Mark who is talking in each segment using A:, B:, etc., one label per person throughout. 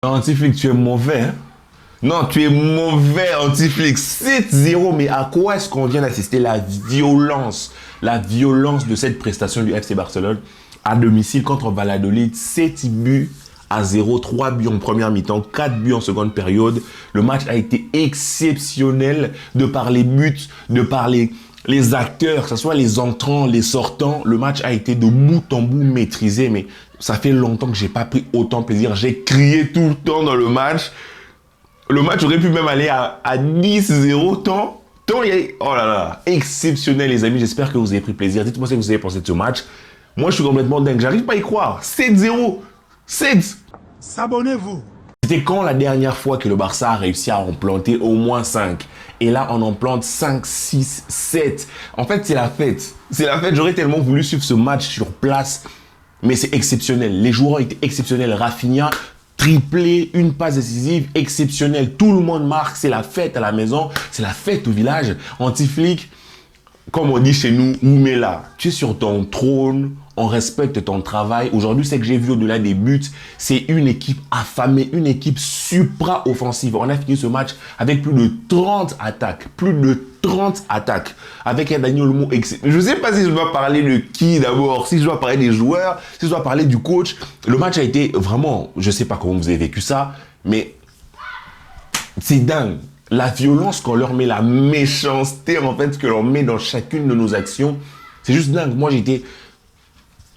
A: Antiflick, tu es mauvais, hein? Non, tu es mauvais, Antiflick. 7-0, mais à quoi est-ce qu'on vient d'assister? La violence de cette prestation du FC Barcelone à domicile contre Valladolid. 7 buts à 0, 3 buts en première mi-temps, 4 buts en seconde période. Le match a été exceptionnel de par les buts, de par les acteurs, que ce soit les entrants, les sortants. Le match a été de bout en bout maîtrisé, mais ça fait longtemps que j'ai pas pris autant de plaisir. J'ai crié tout le temps dans le match. Le match aurait pu même aller à 10-0 tant il y a... Oh là là, exceptionnel les amis, j'espère que vous avez pris plaisir. Dites-moi ce que vous avez pensé de ce match. Moi je suis complètement dingue, j'arrive pas à y croire. 7-0, 7.
B: S'abonnez-vous.
A: C'était quand la dernière fois que le Barça a réussi à en planter au moins 5? Et là on en plante 5, 6, 7. En fait c'est la fête. C'est la fête, j'aurais tellement voulu suivre ce match sur place. Mais c'est exceptionnel, les joueurs ont été exceptionnels. Rafinha, triplé, une passe décisive exceptionnelle. Tout le monde marque, c'est la fête à la maison, c'est la fête au village. Antiflick, comme on dit chez nous, Oumela, tu es sur ton trône, on respecte ton travail. Aujourd'hui, ce que j'ai vu au-delà des buts, c'est une équipe affamée, une équipe supra-offensive. On a fini ce match avec plus de 30 attaques, avec un Dani Olmo. Je ne sais pas si je dois parler de qui d'abord, si je dois parler des joueurs, si je dois parler du coach. Le match a été vraiment, je ne sais pas comment vous avez vécu ça, mais c'est dingue. La violence qu'on leur met, la méchanceté en fait que l'on met dans chacune de nos actions, c'est juste dingue. Moi j'étais,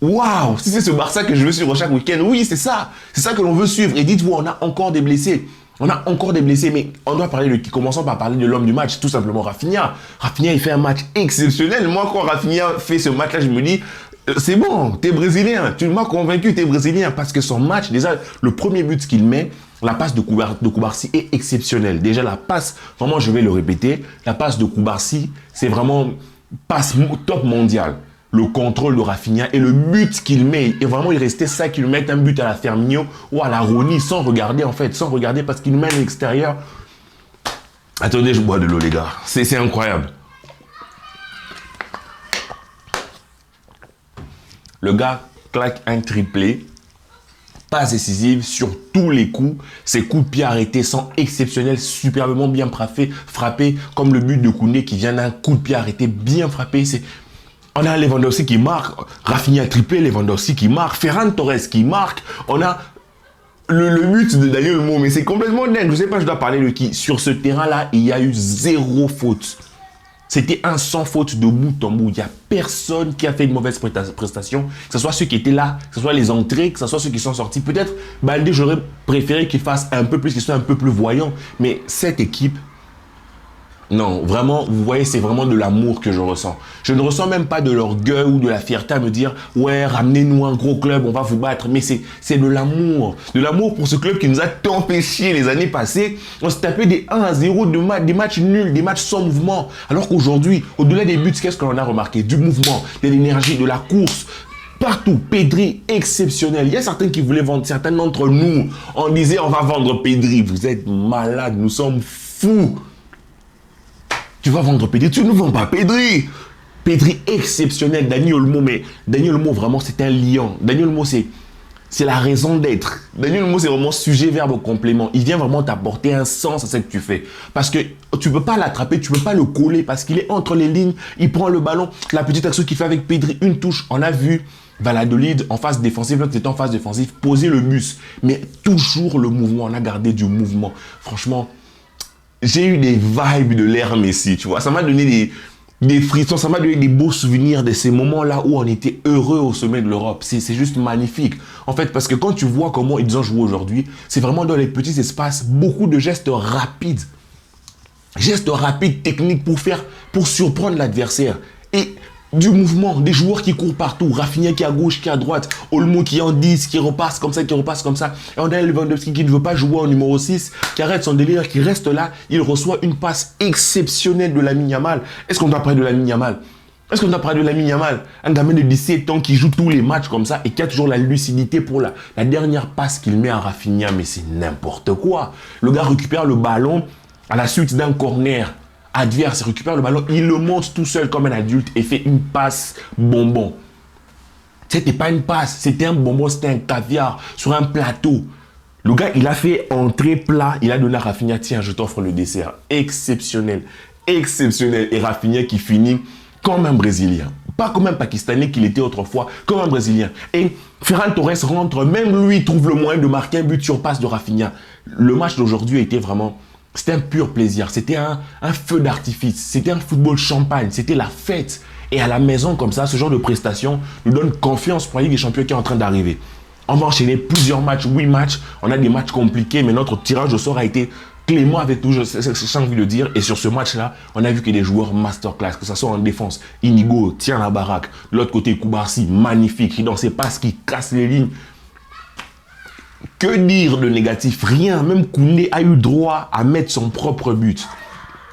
A: waouh, si c'est ce Barça que je veux suivre chaque week-end, oui c'est ça que l'on veut suivre. Et dites-vous, on a encore des blessés. Mais on doit parler de qui? Commençons par parler de l'homme du match, tout simplement Rafinha. Rafinha, il fait un match exceptionnel. Moi, quand Rafinha fait ce match-là, je me dis, c'est bon, t'es brésilien. Tu m'as convaincu, t'es brésilien. Parce que son match, déjà, le premier but qu'il met, la passe de Koubarsi est exceptionnelle. Déjà, la passe, vraiment, je vais le répéter, la passe de Koubarsi, c'est vraiment passe top mondial. Le contrôle de Rafinha et le but qu'il met. Et vraiment, il restait 5 km, un but à la Firmino ou à la Roni, sans regarder en fait, sans regarder parce qu'il mène à l'extérieur. Attendez, je bois de l'eau les gars. C'est incroyable. Le gars claque un triplé. Passe décisive sur tous les coups. Ses coups de pied arrêtés sont exceptionnels, superbement bien frappés, comme le but de Koundé qui vient d'un coup de pied arrêté bien frappé. On a Lewandowski qui marque, Rafinha triplé, Lewandowski qui marque, Ferran Torres qui marque. On a le but de Daniel Olmo, mais c'est complètement dingue. Je ne sais pas, je dois parler de qui. Sur ce terrain-là, il y a eu 0 faute. C'était un sans faute de bout en bout. Il n'y a personne qui a fait une mauvaise prestation. Que ce soit ceux qui étaient là, que ce soit les entrées, que ce soit ceux qui sont sortis. Peut-être, Baldé, j'aurais préféré qu'il fasse un peu plus, qu'il soit un peu plus voyant. Mais cette équipe, non, vraiment, vous voyez, c'est vraiment de l'amour que je ressens. Je ne ressens même pas de l'orgueil ou de la fierté à me dire « Ouais, ramenez-nous un gros club, on va vous battre. » Mais c'est de l'amour. De l'amour pour ce club qui nous a tant fait chier les années passées. On se tapait des 1-0, des matchs nuls, des matchs sans mouvement. Alors qu'aujourd'hui, au-delà des buts, qu'est-ce qu'on a remarqué? Du mouvement, de l'énergie, de la course. Partout, Pedri, exceptionnel. Il y a certains qui voulaient vendre, certains d'entre nous, on disait « On va vendre Pedri. » Vous êtes malades, nous sommes fous. Tu vas vendre Pedri, tu ne vends pas Pedri. Pedri exceptionnel, Dani Olmo, mais Dani Olmo vraiment c'est un lion. Dani Olmo c'est la raison d'être. Dani Olmo c'est vraiment sujet, verbe, complément. Il vient vraiment t'apporter un sens à ce que tu fais. Parce que tu ne peux pas l'attraper, tu ne peux pas le coller parce qu'il est entre les lignes, il prend le ballon. La petite action qu'il fait avec Pedri, une touche, on a vu Valladolid en phase défensive, là c'était en phase défensive, poser le bus. Mais toujours le mouvement, on a gardé du mouvement. Franchement, j'ai eu des vibes de l'ère Messi, tu vois. Ça m'a donné des frissons, ça m'a donné des beaux souvenirs de ces moments-là où on était heureux au sommet de l'Europe. C'est juste magnifique. En fait, parce que quand tu vois comment ils ont joué aujourd'hui, c'est vraiment dans les petits espaces, beaucoup de gestes rapides. Gestes rapides, techniques pour surprendre l'adversaire. Et du mouvement, des joueurs qui courent partout, Rafinha qui est à gauche, qui est à droite, Olmo qui est en 10, qui repasse comme ça, Et on a Lewandowski qui ne veut pas jouer en numéro 6, qui arrête son délire, qui reste là, il reçoit une passe exceptionnelle de Lamine Yamal. Est-ce qu'on doit parler de Lamine Yamal? Un gamin de 17 ans qui joue tous les matchs comme ça et qui a toujours la lucidité pour la dernière passe qu'il met à Rafinha, mais c'est n'importe quoi. Le gars récupère le ballon à la suite d'un corner adverse, récupère le ballon, il le monte tout seul comme un adulte et fait une passe bonbon. C'était pas une passe, c'était un bonbon, c'était un caviar sur un plateau. Le gars, il a fait entrée plat, il a donné à Rafinha, tiens, je t'offre le dessert. Exceptionnel, exceptionnel. Et Rafinha qui finit comme un Brésilien. Pas comme un Pakistanais qu'il était autrefois, comme un Brésilien. Et Ferran Torres rentre, même lui trouve le moyen de marquer un but sur passe de Rafinha. Le match d'aujourd'hui était vraiment... C'était un pur plaisir, c'était un feu d'artifice, c'était un football champagne, c'était la fête. Et à la maison comme ça, ce genre de prestation nous donne confiance pour la Ligue des Champions qui est en train d'arriver. On va enchaîner plusieurs matchs, 8 matchs, on a des matchs compliqués, mais notre tirage au sort a été clément avec tout, j'ai envie de dire. Et sur ce match-là, on a vu que des joueurs masterclass, que ce soit en défense, Inigo tient la baraque, de l'autre côté, Koubarsi, magnifique, il dans ses passes, qui casse les lignes. Que dire de négatif? Rien. Même Koundé a eu droit à mettre son propre but.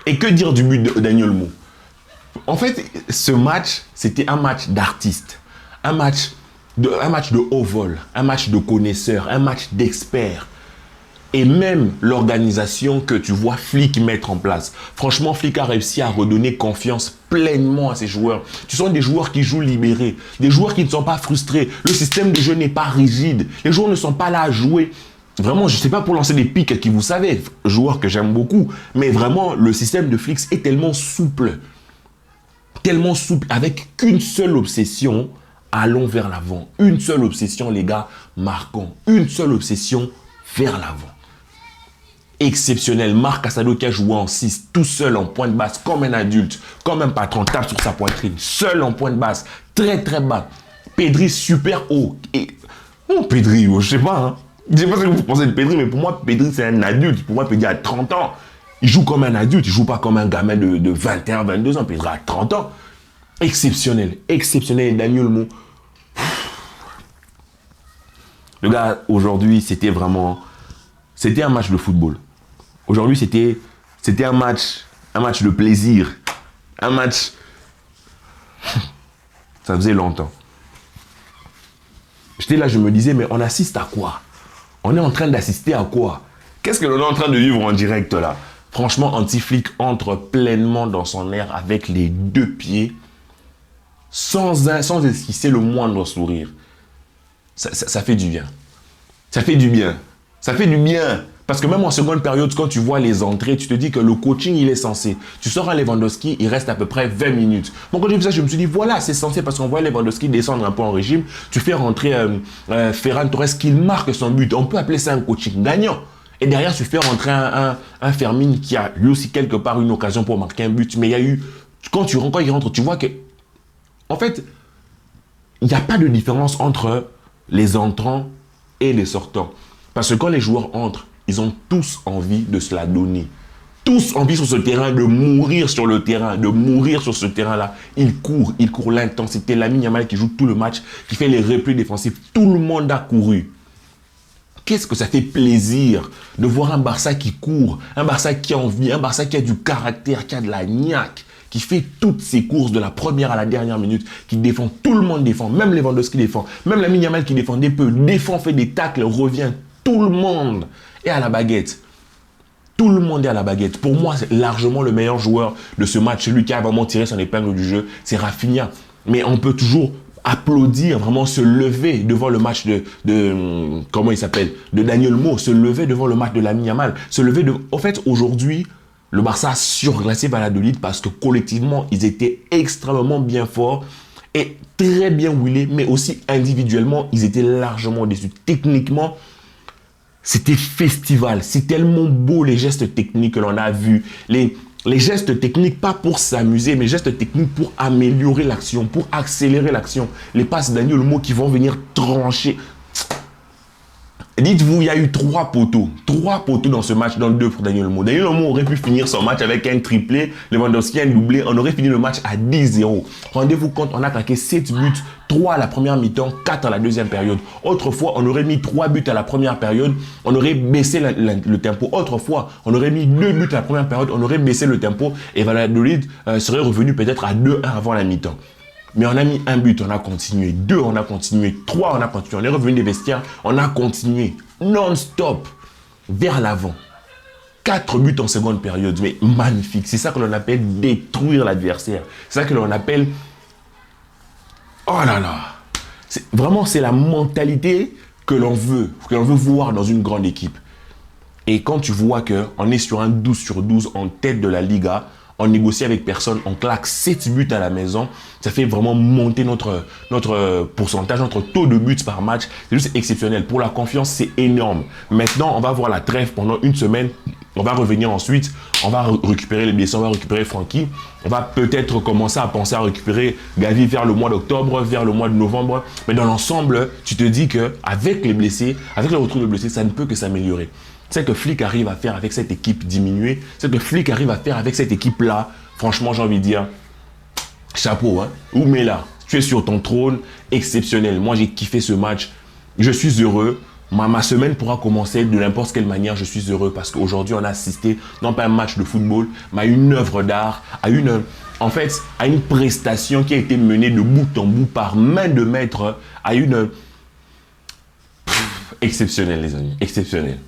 A: Et que dire du but de Daniel Mo? En fait, ce match, c'était un match d'artiste. Un match de haut vol. Un match de connaisseurs. Un match d'experts. Et même l'organisation que tu vois Flick mettre en place. Franchement, Flick a réussi à redonner confiance pleinement à ses joueurs. Tu sens des joueurs qui jouent libérés, des joueurs qui ne sont pas frustrés. Le système de jeu n'est pas rigide. Les joueurs ne sont pas là à jouer. Vraiment, je ne sais pas pour lancer des pics qui vous savez, joueurs que j'aime beaucoup, mais vraiment, le système de Flick est tellement souple, avec qu'une seule obsession, allons vers l'avant. Une seule obsession, les gars, marquons. Une seule obsession, vers l'avant. Exceptionnel. Marc Casado qui a joué en 6, tout seul en point de basse, comme un adulte, comme un patron, tape sur sa poitrine, seul en point de basse, très très bas. Pedri super haut. Et Pedri, je sais pas, hein. Je sais pas ce que vous pensez de Pedri, mais pour moi, Pedri c'est un adulte. Pour moi, Pedri a 30 ans. Il joue comme un adulte, il joue pas comme un gamin de 21, 22 ans. Pedri a 30 ans. Exceptionnel, exceptionnel. Et Daniel Mo. Le gars, aujourd'hui, c'était vraiment... C'était un match de football. Aujourd'hui, c'était un match de plaisir. Un match... Ça faisait longtemps. J'étais là, je me disais, mais on assiste à quoi? On est en train d'assister à quoi? Qu'est-ce que l'on est en train de vivre en direct là? Franchement, Anti-Flick entre pleinement dans son air avec les deux pieds, sans esquisser le moindre sourire. Ça fait du bien. Ça fait du bien. Ça fait du bien. Parce que même en seconde période, quand tu vois les entrées, tu te dis que le coaching, il est censé. Tu sors à Lewandowski, il reste à peu près 20 minutes. Donc quand j'ai vu ça, je me suis dit, voilà, c'est censé parce qu'on voit Lewandowski descendre un peu en régime. Tu fais rentrer Ferran Torres qui marque son but. On peut appeler ça un coaching gagnant. Et derrière, tu fais rentrer un Fermin qui a lui aussi quelque part une occasion pour marquer un but. Mais il y a eu, quand il rentre, tu vois que, en fait, il n'y a pas de différence entre les entrants et les sortants. Parce que quand les joueurs entrent, ils ont tous envie de se la donner. Tous envie sur ce terrain de mourir sur le terrain, de mourir sur ce terrain-là. Ils courent l'intensité. Lamine Yamal qui joue tout le match, qui fait les replis défensifs. Tout le monde a couru. Qu'est-ce que ça fait plaisir de voir un Barça qui court, un Barça qui a envie, un Barça qui a du caractère, qui a de la niaque, qui fait toutes ses courses de la première à la dernière minute, qui défend, tout le monde défend, même Lewandowski défend, même Lamine Yamal qui défendait peu, défend, fait des tacles, revient, tout le monde est à la baguette. Tout le monde est à la baguette. Pour moi, c'est largement le meilleur joueur de ce match. Celui qui a vraiment tiré son épingle du jeu, c'est Rafinha. Mais on peut toujours applaudir, vraiment se lever devant le match comment il s'appelle, de Daniel Mo, se lever devant le match de Lamine Yamal, se lever en fait, aujourd'hui, le Barça a surclassé Valladolid parce que collectivement, ils étaient extrêmement bien forts et très bien huilés, mais aussi individuellement, ils étaient largement au-dessus. Techniquement, c'était festival. C'est tellement beau les gestes techniques que l'on a vus. Les gestes techniques, pas pour s'amuser, mais gestes techniques pour améliorer l'action, pour accélérer l'action. Les passes Daniel Mo qui vont venir trancher. Dites-vous, il y a eu 3 poteaux. 3 poteaux dans ce match, dans le 2 pour Daniel Mo. Daniel Mo aurait pu finir son match avec un triplé, Lewandowski un doublé. On aurait fini le match à 10-0. Rendez-vous compte, on a attaqué 7 buts, 3 à la première mi-temps, 4 à la deuxième période. Autrefois, on aurait mis 3 buts à la première période, on aurait baissé le tempo. Autrefois, on aurait mis 2 buts à la première période, on aurait baissé le tempo et Valladolid serait revenu peut-être à 2-1 avant la mi-temps. Mais on a mis 1 but, on a continué. 2, on a continué. 3, on a continué. On est revenu des vestiaires, on a continué. Non-stop. Vers l'avant. 4 buts en seconde période. Mais magnifique. C'est ça que l'on appelle détruire l'adversaire. C'est ça que l'on appelle... Oh là là. Vraiment, c'est la mentalité que l'on veut voir dans une grande équipe. Et quand tu vois qu'on est sur un 12 sur 12 en tête de la Liga, on négocie avec personne, on claque 7 buts à la maison, ça fait vraiment monter notre pourcentage, notre taux de buts par match. C'est juste exceptionnel. Pour la confiance, c'est énorme. Maintenant, on va voir la trêve pendant une semaine. On va revenir ensuite, on va récupérer les blessés, on va récupérer Francky. On va peut-être commencer à penser à récupérer Gavi vers le mois d'octobre, vers le mois de novembre. Mais dans l'ensemble, tu te dis qu'avec les blessés, avec le retour de blessés, ça ne peut que s'améliorer. C'est que Flick arrive à faire avec cette équipe diminuée, c'est que Flick arrive à faire avec cette équipe-là. Franchement, j'ai envie de dire, chapeau, hein. Oumela, tu es sur ton trône, exceptionnel. Moi, j'ai kiffé ce match. Je suis heureux. Ma semaine pourra commencer de n'importe quelle manière. Je suis heureux parce qu'aujourd'hui, on a assisté, non pas à un match de football, mais à une œuvre d'art, à une prestation qui a été menée de bout en bout par main de maître, à une... exceptionnelle, les amis, exceptionnelle.